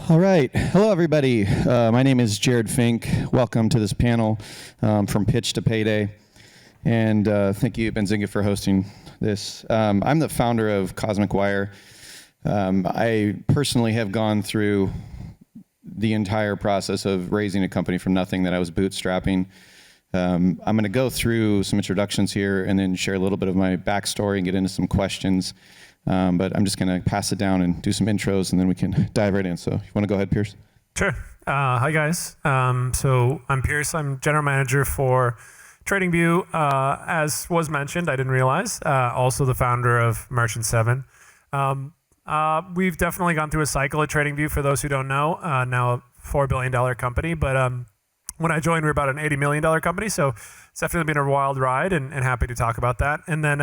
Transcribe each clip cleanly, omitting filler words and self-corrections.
All right. Hello, everybody. My name is Jared Fink. Welcome to this panel from Pitch to Payday. And thank you, Benzinga, for hosting this. I'm the founder of Cosmic Wire. I personally have gone through the entire process of raising a company from nothing that I was bootstrapping. I'm going to go through some introductions here and then share a little bit of my backstory and get into some questions. But I'm just going to pass it down and do some intros, and then we can dive right in. So you want to go ahead, Pierce? Sure. Hi, guys. So I'm Pierce. I'm general manager for TradingView. As was mentioned, I didn't realize, also the founder of Merchant 7. We've definitely gone through a cycle at TradingView, for those who don't know, now a $4 billion company. But when I joined, we were about an $80 million company. So it's definitely been a wild ride, and happy to talk about that. And then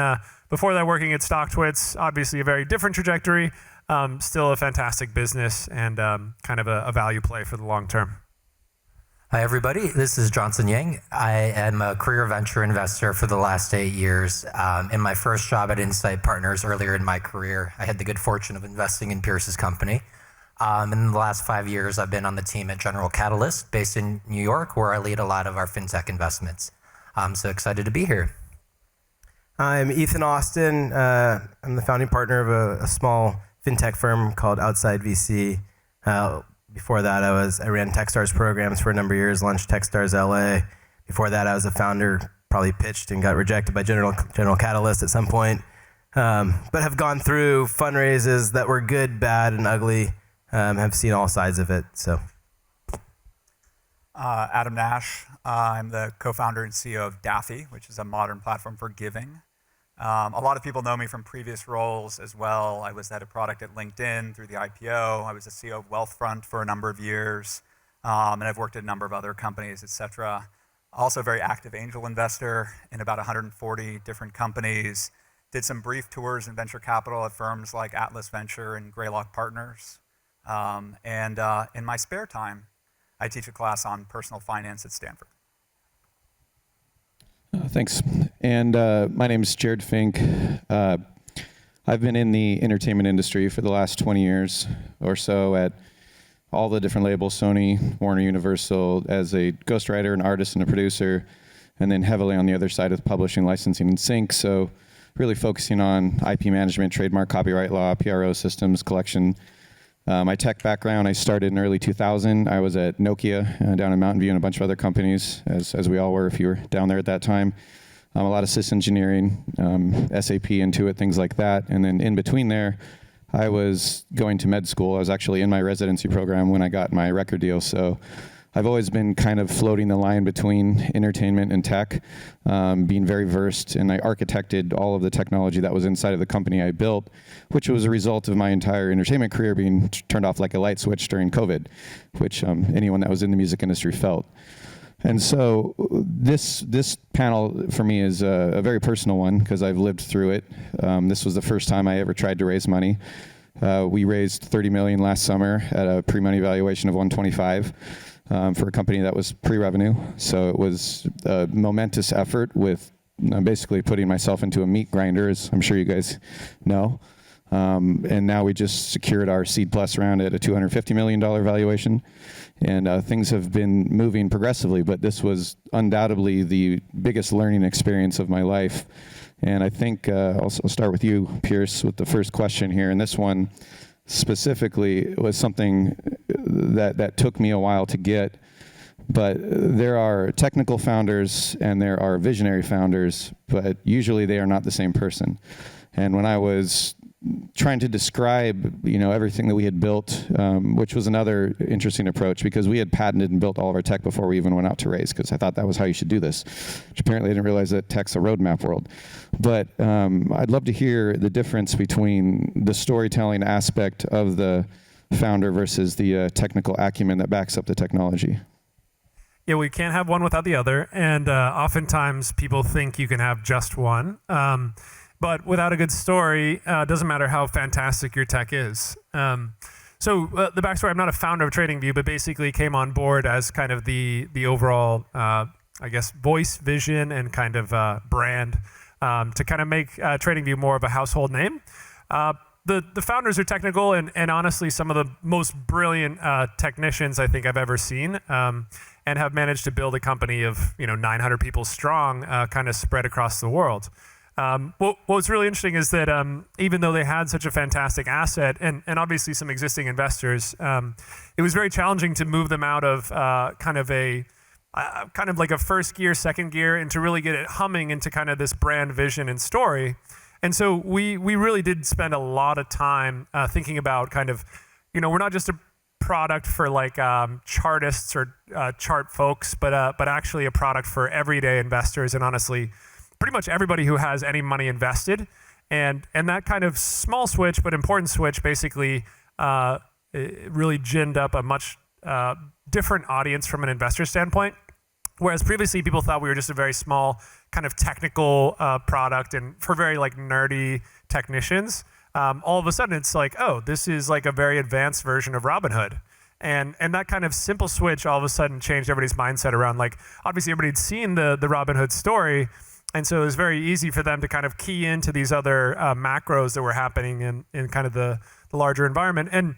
before that, working at StockTwits, obviously a very different trajectory, still a fantastic business and kind of a value play for the long term. Hi, everybody. This is Johnson Yang. I am a career venture investor for the last 8 years. In my first job at Insight Partners earlier in my career, I had the good fortune of investing in Pierce's company. In the last 5 years, I've been on the team at General Catalyst, based in New York, where I lead a lot of our fintech investments. I'm so excited to be here. I'm Ethan Austin. I'm the founding partner of a small fintech firm called Outside VC. Before that, I ran Techstars programs for a number of years, launched Techstars LA. Before that, I was a founder, probably pitched and got rejected by General Catalyst at some point, but have gone through fundraisers that were good, bad, and ugly. Have seen all sides of it. So, Adam Nash. I'm the co-founder and CEO of Daffy, which is a modern platform for giving. A lot of people know me from previous roles as well. I was head of product at LinkedIn through the IPO. I was the CEO of Wealthfront for a number of years, and I've worked at a number of other companies, etc. Also a very active angel investor in about 140 different companies. Did some brief tours in venture capital at firms like Atlas Venture and Greylock Partners. And in my spare time, I teach a class on personal finance at Stanford. Thanks. And my name is Jared Fink. I've been in the entertainment industry for the last 20 years or so at all the different labels, Sony, Warner, Universal, as a ghostwriter, an artist, and a producer, and then heavily on the other side with publishing, licensing, and sync. So really focusing on IP management, trademark, copyright law, PRO systems, collection. My tech background, I started in early 2000. I was at Nokia down in Mountain View and a bunch of other companies, as we all were if you were down there at that time. A lot of sys engineering, SAP, Intuit, things like that. And then in between there, I was going to med school. I was actually in my residency program when I got my record deal. So I've always been kind of floating the line between entertainment and tech, being very versed, and I architected all of the technology that was inside of the company I built, which was a result of my entire entertainment career being turned off like a light switch during COVID, which anyone that was in the music industry felt. And so this panel for me is a very personal one because I've lived through it. This was the first time I ever tried to raise money. We raised $30 million last summer at a pre-money valuation of 125. For a company that was pre-revenue. So it was a momentous effort with basically putting myself into a meat grinder, as I'm sure you guys know. And now we just secured our Seed Plus round at a $250 million valuation. And things have been moving progressively, but this was undoubtedly the biggest learning experience of my life. And I think I'll start with you, Pierce, with the first question here. And this one specifically was something that took me a while to get, but there are technical founders and there are visionary founders, but usually they are not the same person. And when I was trying to describe, everything that we had built, which was another interesting approach because we had patented and built all of our tech before we even went out to raise, because I thought that was how you should do this, which apparently I didn't realize that tech's a roadmap world. But I'd love to hear the difference between the storytelling aspect of the founder versus the technical acumen that backs up the technology. Yeah, we can't have one without the other, and oftentimes people think you can have just one. But without a good story, it doesn't matter how fantastic your tech is. So the backstory, I'm not a founder of TradingView, but basically came on board as kind of the overall, voice, vision, and kind of brand to kind of make TradingView more of a household name. the founders are technical and honestly some of the most brilliant technicians I think I've ever seen, and have managed to build a company of 900 people strong, kind of spread across the world. What's really interesting is that even though they had such a fantastic asset and obviously some existing investors, it was very challenging to move them out of kind of like a first gear, second gear, and to really get it humming into kind of this brand vision and story. And so we really did spend a lot of time thinking about kind of, we're not just a product for like chartists or chart folks, but actually a product for everyday investors and honestly, pretty much everybody who has any money invested. And that kind of small switch, but important switch basically it really ginned up a much different audience from an investor standpoint. Whereas previously people thought we were just a very small kind of technical product and for very like nerdy technicians, all of a sudden it's like, oh, this is like a very advanced version of Robinhood. And that kind of simple switch all of a sudden changed everybody's mindset around like, obviously everybody'd seen the Robinhood story. And so it was very easy for them to kind of key into these other macros that were happening in kind of the larger environment. And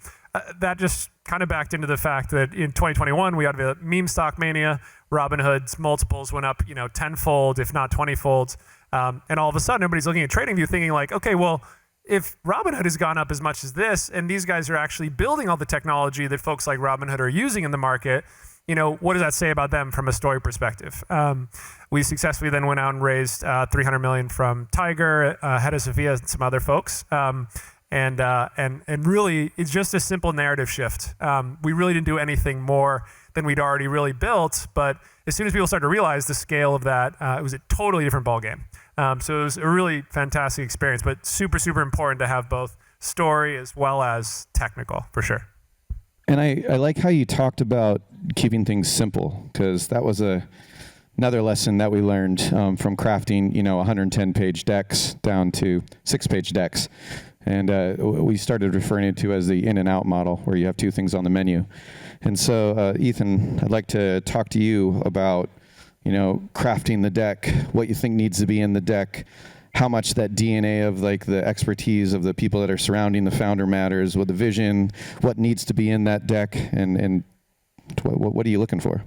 that just kind of backed into the fact that in 2021, we had the meme stock mania. Robinhood's multiples went up, tenfold, if not 20-fold. And all of a sudden, everybody's looking at TradingView thinking like, okay, well, if Robinhood has gone up as much as this, and these guys are actually building all the technology that folks like Robinhood are using in the market, what does that say about them from a story perspective? We successfully then went out and raised $300 million from Tiger, Head of Sophia, and some other folks. And really, it's just a simple narrative shift. We really didn't do anything more than we'd already really built, but as soon as people started to realize the scale of that, it was a totally different ballgame. So it was a really fantastic experience, but super, super important to have both story as well as technical, for sure. And I like how you talked about keeping things simple, because that was another lesson that we learned from crafting, 110-page decks down to 6-page decks. And we started referring it to as the in and out model, where you have two things on the menu. And so, Ethan, I'd like to talk to you about, crafting the deck, what you think needs to be in the deck, how much that DNA of like the expertise of the people that are surrounding the founder matters, with the vision, what needs to be in that deck, and what are you looking for?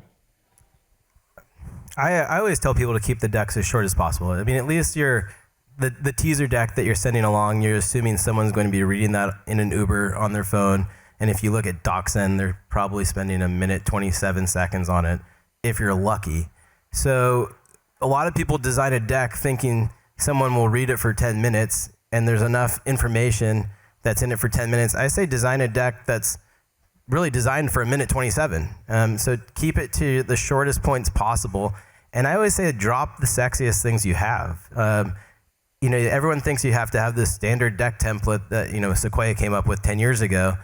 I always tell people to keep the decks as short as possible. I mean, at least the teaser deck that you're sending along, you're assuming someone's going to be reading that in an Uber on their phone. And if you look at DocSend, they're probably spending 1 minute, 27 seconds on it, if you're lucky. So a lot of people design a deck thinking someone will read it for 10 minutes, and there's enough information that's in it for 10 minutes. I say design a deck that's really designed for 1 minute 27. So keep it to the shortest points possible. And I always say drop the sexiest things you have. Everyone thinks you have to have this standard deck template that, Sequoia came up with 10 years ago.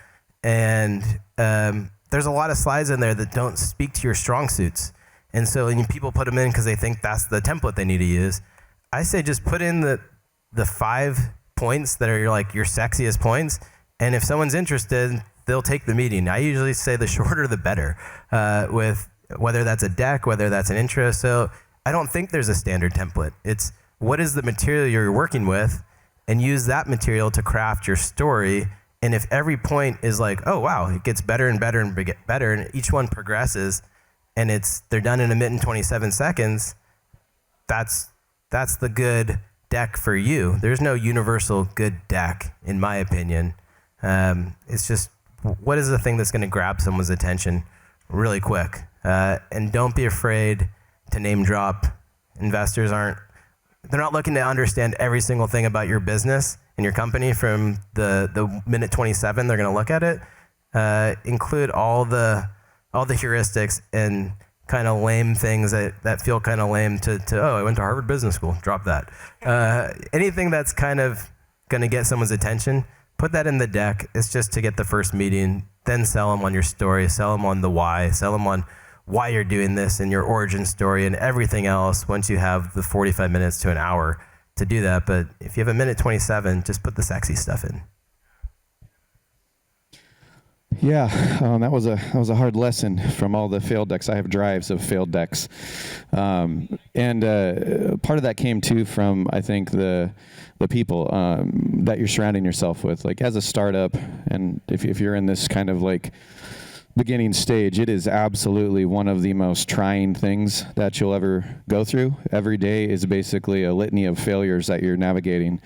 And there's a lot of slides in there that don't speak to your strong suits. And so people put them in because they think that's the template they need to use. I say just put in the 5 points that are your sexiest points. And if someone's interested, they'll take the meeting. I usually say the shorter the better, with whether that's a deck, whether that's an intro. So I don't think there's a standard template. It's what is the material you're working with, and use that material to craft your story. And if every point is like, oh wow, it gets better and better and better, and each one progresses, and they're done in 1 minute and 27 seconds, that's the good deck for you. There's no universal good deck, in my opinion. It's just what is the thing that's going to grab someone's attention really quick, and don't be afraid to name drop. Investors they're not looking to understand every single thing about your business and your company from the minute 27 they're going to look at it. Include all the heuristics and kind of lame things that feel kind of lame to I went to Harvard Business School. Drop that. Anything that's kind of going to get someone's attention, put that in the deck. It's just to get the first meeting. Then sell them on your story. Sell them on the why. Sell them on why you're doing this and your origin story and everything else once you have the 45 minutes to an hour to do that. But if you have 1 minute 27, just put the sexy stuff in. Yeah, that was a hard lesson from all the failed decks. I have drives of failed decks, and part of that came too from, I think, the people that you're surrounding yourself with. Like as a startup, and if you're in this kind of like beginning stage, it is absolutely one of the most trying things that you'll ever go through. Every day is basically a litany of failures that you're navigating,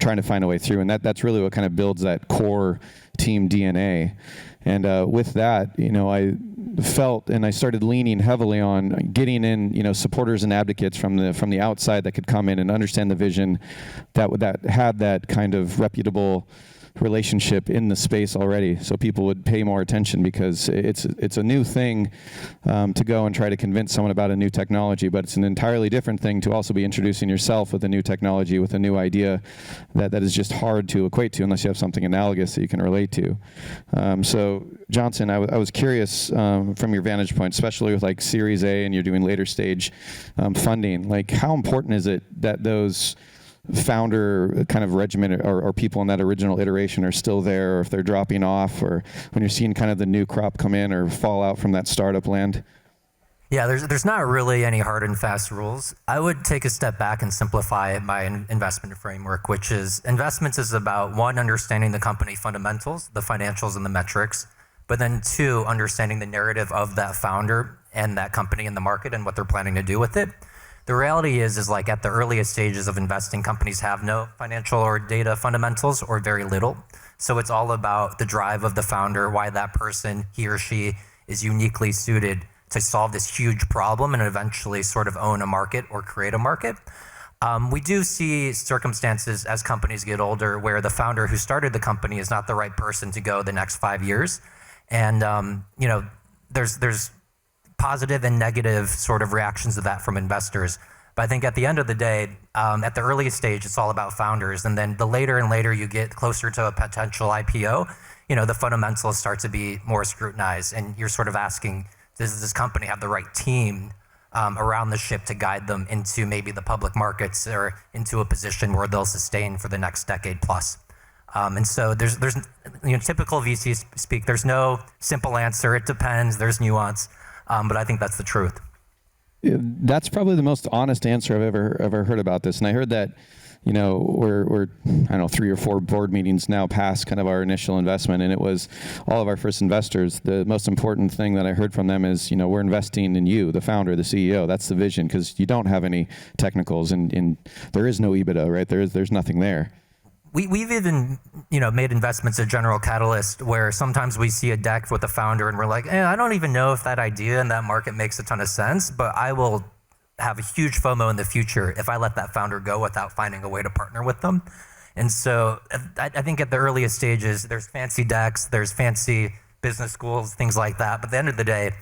trying to find a way through, and that's really what kind of builds that core team DNA. And with that, I felt, and I started leaning heavily on getting in, supporters and advocates from the outside that could come in and understand the vision, that had that kind of reputable relationship in the space already, so people would pay more attention, because it's a new thing to go and try to convince someone about a new technology, but it's an entirely different thing to also be introducing yourself with a new technology, with a new idea that is just hard to equate to unless you have something analogous that you can relate to. So Johnson, I was curious from your vantage point, especially with like Series A and you're doing later stage funding, like how important is it that those founder kind of regimen or people in that original iteration are still there, or if they're dropping off, or when you're seeing kind of the new crop come in or fall out from that startup land? Yeah, there's not really any hard and fast rules. I would take a step back and simplify my investment framework, which is investments is about, one, understanding the company fundamentals, the financials and the metrics, but then two, understanding the narrative of that founder and that company in the market and what they're planning to do with it. The reality is like at the earliest stages of investing, companies have no financial or data fundamentals or very little. So it's all about the drive of the founder, why that person, he or she, is uniquely suited to solve this huge problem and eventually sort of own a market or create a market. We do see circumstances as companies get older where the founder who started the company is not the right person to go the next 5 years. And there's positive and negative sort of reactions to that from investors. But I think at the end of the day, at the earliest stage, it's all about founders. And then the later and later you get closer to a potential IPO, the fundamentals start to be more scrutinized. And you're sort of asking, does this company have the right team around the ship to guide them into maybe the public markets or into a position where they'll sustain for the next decade plus? And so there's typical VC speak, there's no simple answer. It depends, there's nuance. But I think that's the truth. That's probably the most honest answer I've ever heard about this. And I heard that, we're I don't know, 3 or 4 board meetings now past kind of our initial investment, and it was all of our first investors. The most important thing that I heard from them is, we're investing in you, the founder, the CEO. That's the vision, because you don't have any technicals, and there is no EBITDA, right? There's nothing there. We've even, made investments at General Catalyst where sometimes we see a deck with a founder and we're like, I don't even know if that idea in that market makes a ton of sense, but I will have a huge FOMO in the future if I let that founder go without finding a way to partner with them. And so I think at the earliest stages, there's fancy decks, there's fancy business schools, things like that. But at the end of the day,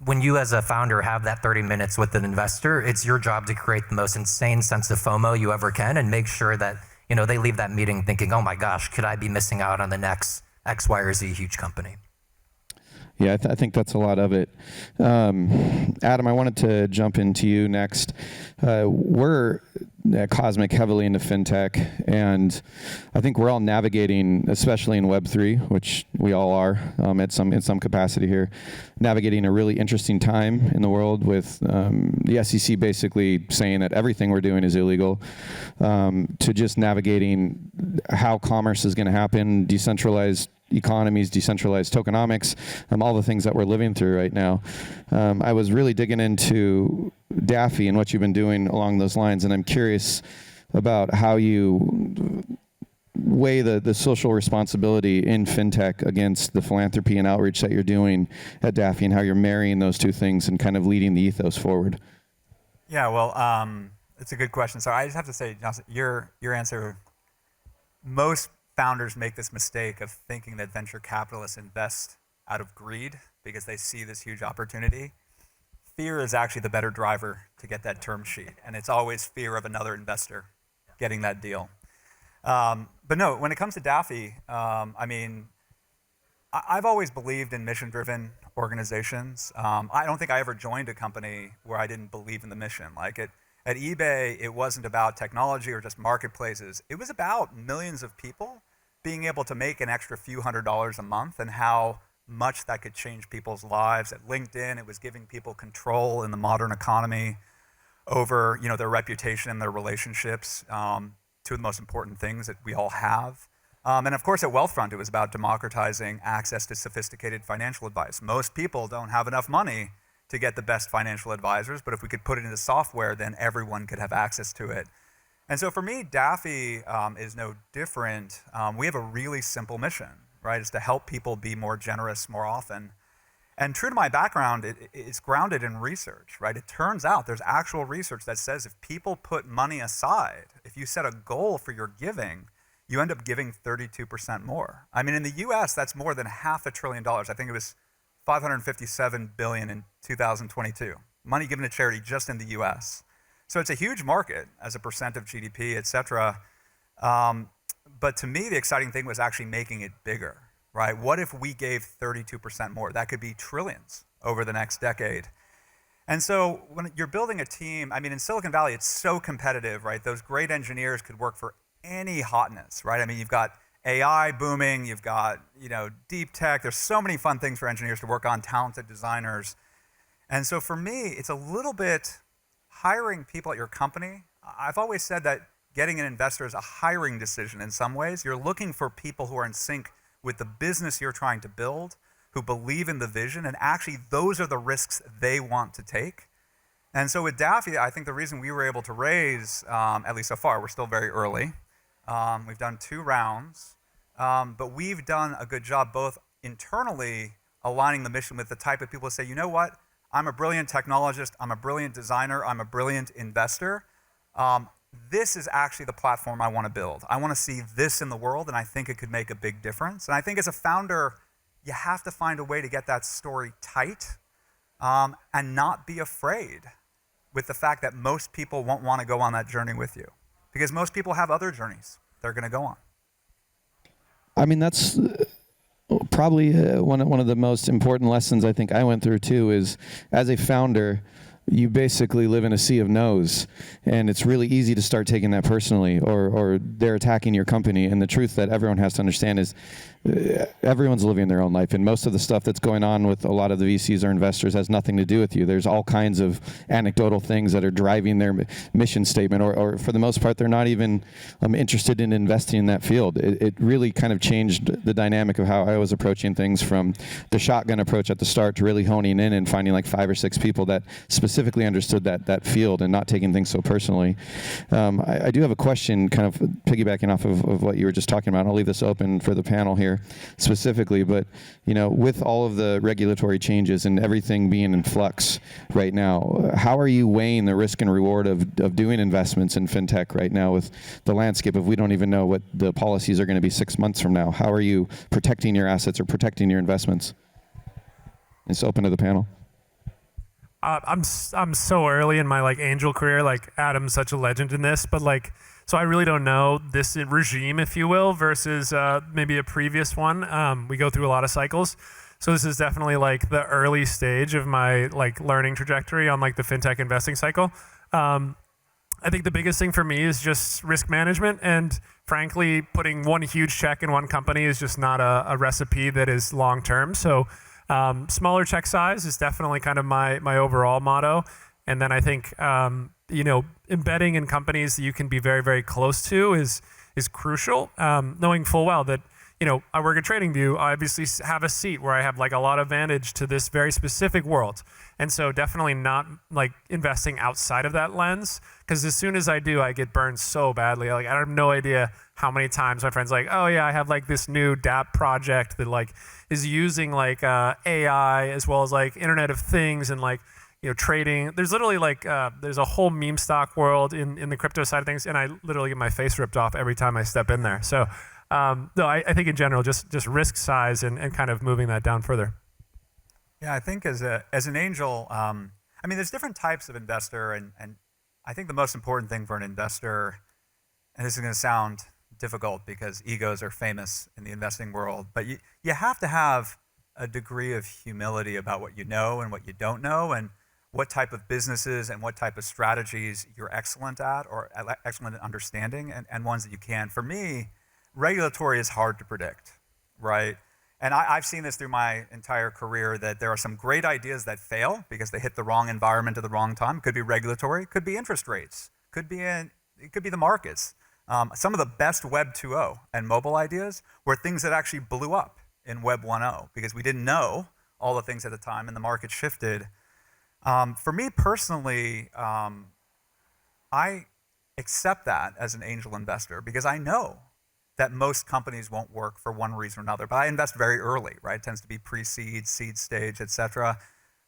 when you as a founder have that 30 minutes with an investor, it's your job to create the most insane sense of FOMO you ever can and make sure that they leave that meeting thinking, oh my gosh, could I be missing out on the next X, Y, or Z huge company? Yeah, I think that's a lot of it. Adam, I wanted to jump into you next. We're at Cosmic heavily into fintech, and I think we're all navigating, especially in Web3, which we all are in some capacity here, navigating a really interesting time in the world with the SEC basically saying that everything we're doing is illegal, to just navigating how commerce is going to happen, decentralized economies, decentralized tokenomics, all the things that we're living through right now. I was really digging into Daffy and what you've been doing along those lines, and I'm curious about how you weigh the social responsibility in fintech against the philanthropy and outreach that you're doing at Daffy, and how you're marrying those two things and kind of leading the ethos forward. Yeah, well, it's a good question. So I just have to say, Johnson, your answer, most founders make this mistake of thinking that venture capitalists invest out of greed because they see this huge opportunity. Fear is actually the better driver to get that term sheet, and it's always fear of another investor getting that deal. But no, when it comes to Daffy, I've always believed in mission-driven organizations. I don't think I ever joined a company where I didn't believe in the mission. Like at eBay, it wasn't about technology or just marketplaces. It was about millions of people being able to make an extra few $100s a month and how much that could change people's lives. At LinkedIn, it was giving people control in the modern economy over, their reputation and their relationships, two of the most important things that we all have. And of course, at Wealthfront, it was about democratizing access to sophisticated financial advice. Most people don't have enough money to get the best financial advisors, but if we could put it into software, then everyone could have access to it. And so for me, Daffy is no different. We have a really simple mission, right? It's to help people be more generous more often. And true to my background, it's grounded in research, right? It turns out there's actual research that says if people put money aside, if you set a goal for your giving, you end up giving 32% more. I mean, in the US, that's more than $500 billion. I think it was $557 billion in 2022. Money given to charity just in the US. So it's a huge market as a percent of GDP, et cetera. But to me, the exciting thing was actually making it bigger, right? What if we gave 32% more? That could be trillions over the next decade. And so when you're building a team, I mean, in Silicon Valley, it's so competitive, right? Those great engineers could work for any hotness, right? I mean, you've got AI booming, you've got, deep tech. There's so many fun things for engineers to work on, talented designers. And so for me, it's a little bit hiring people at your company. I've always said that getting an investor is a hiring decision in some ways. You're looking for people who are in sync with the business you're trying to build, who believe in the vision, and actually those are the risks they want to take. And so with Daffy, I think the reason we were able to raise, at least so far, we're still very early. We've done 2 rounds, but we've done a good job both internally aligning the mission with the type of people who say, you know what, I'm a brilliant technologist, I'm a brilliant designer, I'm a brilliant investor. This is actually the platform I want to build. I want to see this in the world, and I think it could make a big difference. And I think as a founder, you have to find a way to get that story tight and not be afraid with the fact that most people won't want to go on that journey with you. Because most people have other journeys they're going to go on. I mean, that's probably one of the most important lessons I think I went through too, is as a founder, you basically live in a sea of no's, and it's really easy to start taking that personally, or they're attacking your company. And the truth that everyone has to understand is everyone's living their own life, and most of the stuff that's going on with a lot of the VCs or investors has nothing to do with you. There's all kinds of anecdotal things that are driving their mission statement, or for the most part, they're not even interested in investing in that field. It really kind of changed the dynamic of how I was approaching things, from the shotgun approach at the start to really honing in and finding like 5 or 6 people that specifically understood that field and not taking things so personally. I do have a question kind of piggybacking off of what you were just talking about. I'll leave this open for the panel here specifically, but with all of the regulatory changes and everything being in flux right now, how are you weighing the risk and reward of doing investments in fintech right now with the landscape if we don't even know what the policies are going to be 6 months from now? How are you protecting your assets or protecting your investments? It's open to the panel. I'm so early in my angel career. Adam's such a legend in this, but so I really don't know this regime, if you will, versus maybe a previous one. We go through a lot of cycles, so this is definitely the early stage of my learning trajectory on the fintech investing cycle. I think the biggest thing for me is just risk management, and frankly, putting one huge check in one company is just not a recipe that is long term. So. Smaller check size is definitely kind of my overall motto. And then I think, embedding in companies that you can be very, very close to is crucial. Knowing full well that, I work at TradingView, I obviously have a seat where I have a lot of advantage to this very specific world. And so definitely not investing outside of that lens, because as soon as I do, I get burned so badly. I have no idea how many times my friends oh yeah, I have this new DApp project that is using AI as well as Internet of Things and trading. There's literally there's a whole meme stock world in the crypto side of things, and I literally get my face ripped off every time I step in there. So no, I think in general, just risk size and kind of moving that down further. Yeah, I think as an angel, there's different types of investor, and I think the most important thing for an investor, and this is going to sound difficult because egos are famous in the investing world, but you have to have a degree of humility about what you know and what you don't know, and what type of businesses and what type of strategies you're excellent at or excellent at understanding, and ones that you can. For me, regulatory is hard to predict, right? And I've seen this through my entire career that there are some great ideas that fail because they hit the wrong environment at the wrong time. Could be regulatory, could be interest rates, it could be the markets. Some of the best Web 2.0 and mobile ideas were things that actually blew up in Web 1.0 because we didn't know all the things at the time and the market shifted. For me personally, I accept that as an angel investor because I know that most companies won't work for one reason or another. But I invest very early, right? It tends to be pre-seed, seed stage, et cetera.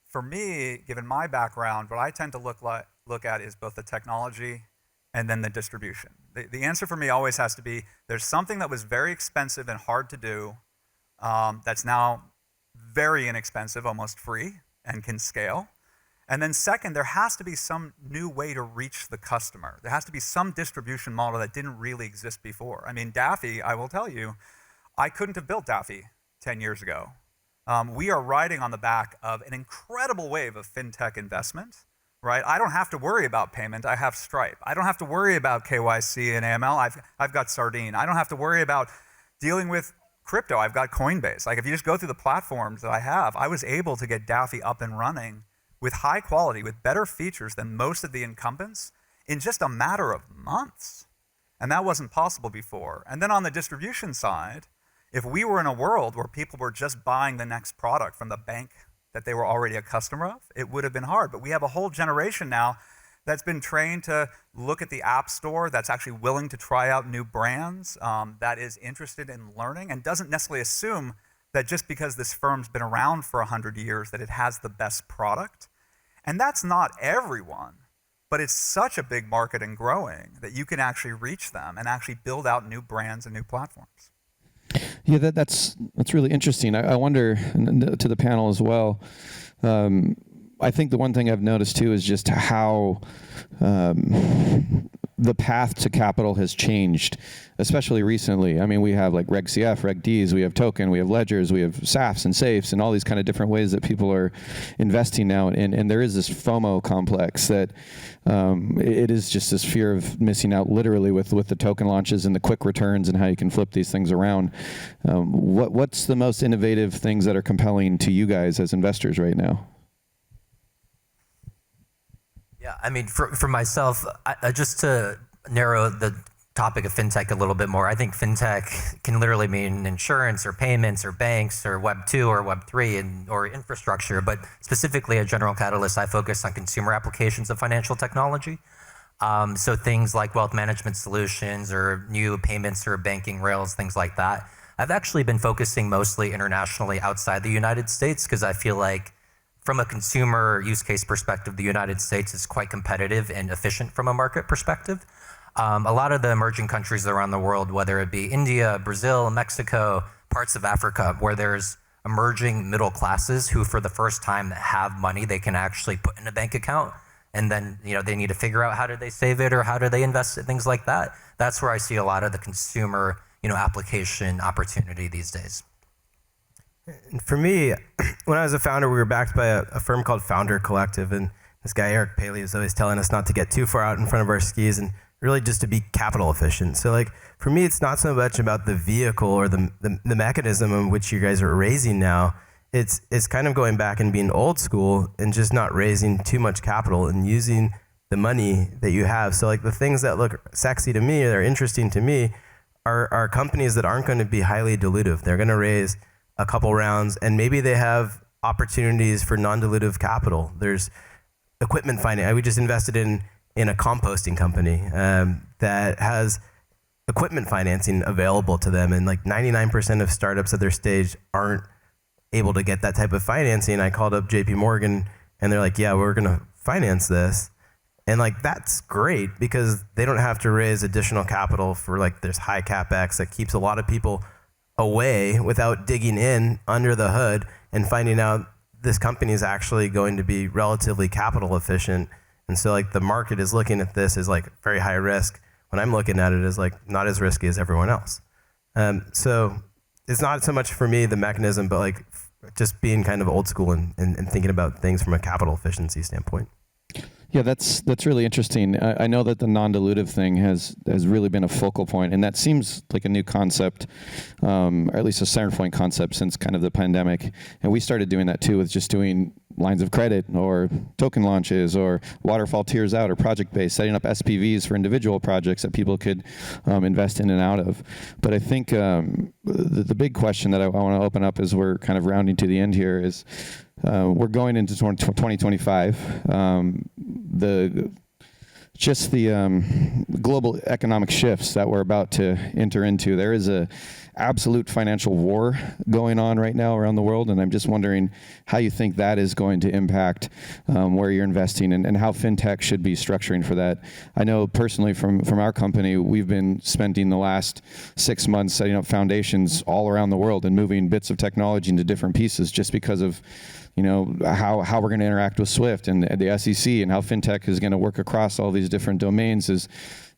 For me, given my background, what I tend to look at is both the technology and then the distribution. The answer for me always has to be there's something that was very expensive and hard to do that's now very inexpensive, almost free, and can scale. And then second, there has to be some new way to reach the customer. There has to be some distribution model that didn't really exist before. I mean, Daffy, I will tell you, I couldn't have built Daffy 10 years ago. We are riding on the back of an incredible wave of fintech investment, right? I don't have to worry about payment. I have Stripe. I don't have to worry about KYC and AML. I've got Sardine. I don't have to worry about dealing with crypto. I've got Coinbase. Like if you just go through the platforms that I have, I was able to get Daffy up and running with high quality, with better features than most of the incumbents in just a matter of months. And that wasn't possible before. And then on the distribution side, if we were in a world where people were just buying the next product from the bank that they were already a customer of, it would have been hard. But we have a whole generation now that's been trained to look at the App Store, that's actually willing to try out new brands, that is interested in learning and doesn't necessarily assume that just because this firm's been around for 100 years that it has the best product. And that's not everyone, but it's such a big market and growing that you can actually reach them and actually build out new brands and new platforms. Yeah, that's really interesting. I wonder, to the panel as well, I think the one thing I've noticed too is just how the path to capital has changed, especially recently. I mean, we have like Reg CF, Reg Ds, we have token, we have ledgers, we have SAFs and safes and all these kind of different ways that people are investing now. And there is this FOMO complex that it is just this fear of missing out literally with the token launches and the quick returns and how you can flip these things around. What's the most innovative things that are compelling to you guys as investors right now? Yeah, I mean, for myself, just to narrow the topic of fintech a little bit more, I think fintech can literally mean insurance or payments or banks or Web 2 or Web 3 or infrastructure. But specifically at General Catalyst, I focus on consumer applications of financial technology. So things like wealth management solutions or new payments or banking rails, things like that. I've actually been focusing mostly internationally outside the United States because I feel like from a consumer use case perspective, the United States is quite competitive and efficient from a market perspective. A lot of the emerging countries around the world, whether it be India, Brazil, Mexico, parts of Africa, where there's emerging middle classes who for the first time have money they can actually put in a bank account, and then they need to figure out how do they save it or how do they invest it, things like that. That's where I see a lot of the consumer application opportunity these days. And for me, when I was a founder, we were backed by a firm called Founder Collective, and this guy Eric Paley was always telling us not to get too far out in front of our skis and really just to be capital efficient. So like for me, it's not so much about the vehicle or the mechanism in which you guys are raising now. It's kind of going back and being old school and just not raising too much capital and using the money that you have. So like the things that look sexy to me, that are interesting to me, are companies that aren't going to be highly dilutive. They're going to raise a couple rounds, and maybe they have opportunities for non-dilutive capital. There's equipment finance. We just invested in a composting company that has equipment financing available to them, and like 99% of startups at their stage aren't able to get that type of financing. I called up JP Morgan, and they're like, yeah, we're gonna finance this. And like, that's great because they don't have to raise additional capital for like, there's high CapEx that keeps a lot of people away without digging in under the hood and finding out this company is actually going to be relatively capital efficient. And so like the market is looking at this as like very high risk, when I'm looking at it as like not as risky as everyone else. So it's not so much for me the mechanism, but like just being kind of old school and thinking about things from a capital efficiency standpoint. Yeah, that's really interesting. I know that the non-dilutive thing has really been a focal point, and that seems like a new concept, or at least a center point concept since kind of the pandemic. And we started doing that too, with just doing lines of credit or token launches or waterfall tiers out or project-based, setting up SPVs for individual projects that people could invest in and out of. But I think the big question that I want to open up as we're kind of rounding to the end here is, we're going into 2025. The global economic shifts that we're about to enter into. There is a absolute financial war going on right now around the world, and I'm just wondering how you think that is going to impact where you're investing and how fintech should be structuring for that. I know personally from our company, we've been spending the last 6 months setting up foundations all around the world and moving bits of technology into different pieces just because of how we're going to interact with SWIFT and the SEC, and how fintech is going to work across all these different domains as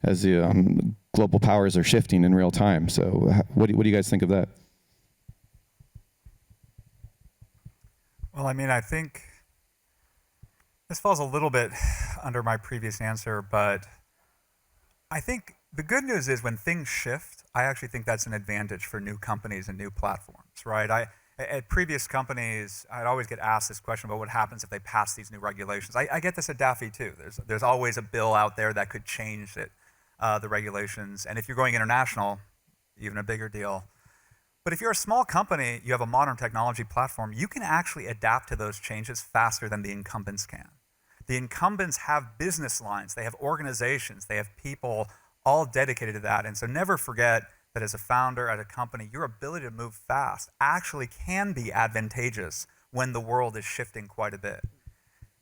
the global powers are shifting in real time. So what do you guys think of that? Well, I mean, I think this falls a little bit under my previous answer, but I think the good news is when things shift, I actually think that's an advantage for new companies and new platforms, right? At previous companies, I'd always get asked this question about what happens if they pass these new regulations. I get this at Daffy too. There's always a bill out there that could change the regulations. And if you're going international, even a bigger deal. But if you're a small company, you have a modern technology platform, you can actually adapt to those changes faster than the incumbents can. The incumbents have business lines, they have organizations, they have people all dedicated to that. And so never forget that as a founder at a company, your ability to move fast actually can be advantageous when the world is shifting quite a bit.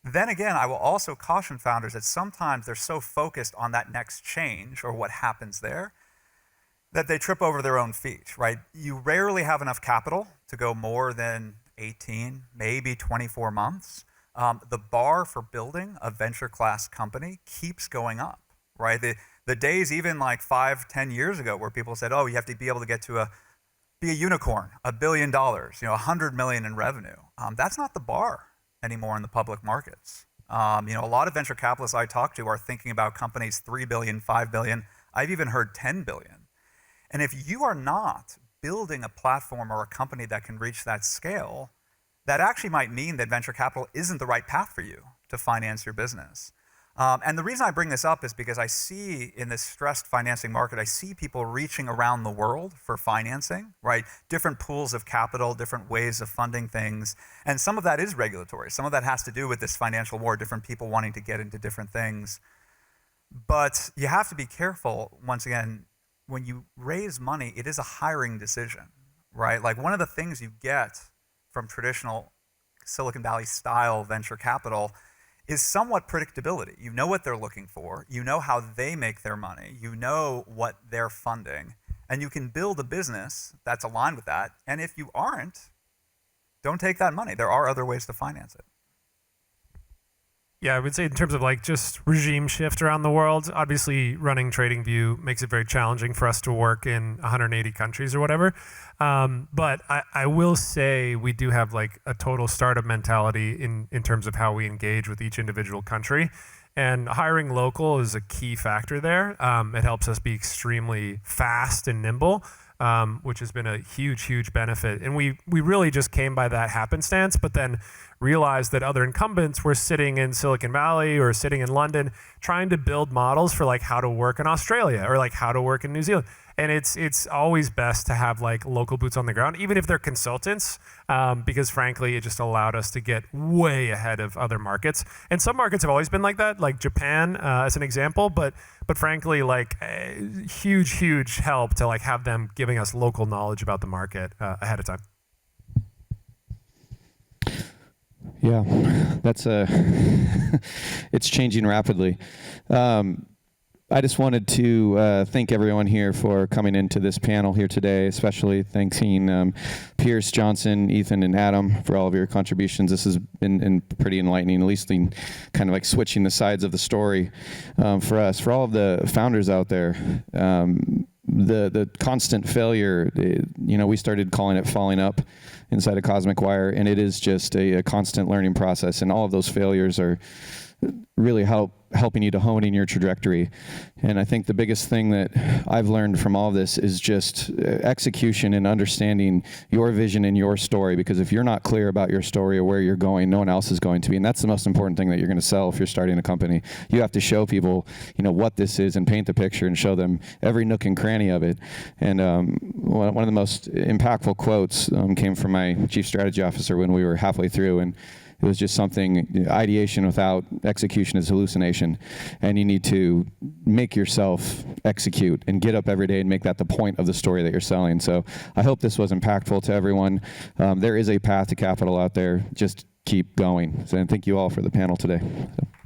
Then again, I will also caution founders that sometimes they're so focused on that next change or what happens there that they trip over their own feet, right? You rarely have enough capital to go more than 18, maybe 24 months. The bar for building a venture class company keeps going up, right? The days even like 5-10 years ago where people said, oh, you have to be able to get to be a unicorn, $1 billion, $100 million in revenue. That's not the bar anymore in the public markets. A lot of venture capitalists I talk to are thinking about companies 3 billion, 5 billion. I've even heard 10 billion. And if you are not building a platform or a company that can reach that scale, that actually might mean that venture capital isn't the right path for you to finance your business. And the reason I bring this up is because I see in this stressed financing market, I see people reaching around the world for financing, right? Different pools of capital, different ways of funding things. And some of that is regulatory. Some of that has to do with this financial war, different people wanting to get into different things. But you have to be careful, once again, when you raise money, it is a hiring decision, right? Like one of the things you get from traditional Silicon Valley style venture capital is somewhat predictability. You know what they're looking for, you know how they make their money, you know what they're funding, and you can build a business that's aligned with that. And if you aren't, don't take that money. There are other ways to finance it. Yeah, I would say in terms of like just regime shift around the world, obviously running TradingView makes it very challenging for us to work in 180 countries or whatever. But I will say we do have like a total startup mentality in terms of how we engage with each individual country. And hiring local is a key factor there. It helps us be extremely fast and nimble, which has been a huge benefit. And we really just came by that happenstance, but then realized that other incumbents were sitting in Silicon Valley or sitting in London trying to build models for like how to work in Australia or like how to work in New Zealand. And it's always best to have like local boots on the ground, even if they're consultants, because frankly, it just allowed us to get way ahead of other markets. And some markets have always been like that, like Japan as an example, but frankly, like huge help to like have them giving us local knowledge about the market ahead of time. Yeah, that's it's changing rapidly. I just wanted to thank everyone here for coming into this panel here today, especially thanking Pierce, Johnson, Ethan, and Adam for all of your contributions. This has been pretty enlightening, at least in kind of like switching the sides of the story for us. For all of the founders out there, the constant failure, we started calling it falling up inside of Cosmic Wire, and it is just a constant learning process, and all of those failures are really helping you to hone in your trajectory. And I think the biggest thing that I've learned from all of this is just execution and understanding your vision and your story, because if you're not clear about your story or where you're going, no one else is going to be. And that's the most important thing that you're going to sell if you're starting a company. You have to show people, what this is and paint the picture and show them every nook and cranny of it. And one of the most impactful quotes came from my chief strategy officer when we were halfway through, and it was just something, ideation without execution is hallucination. And you need to make yourself execute and get up every day and make that the point of the story that you're selling. So I hope this was impactful to everyone. There is a path to capital out there. Just keep going. So, and thank you all for the panel today. So.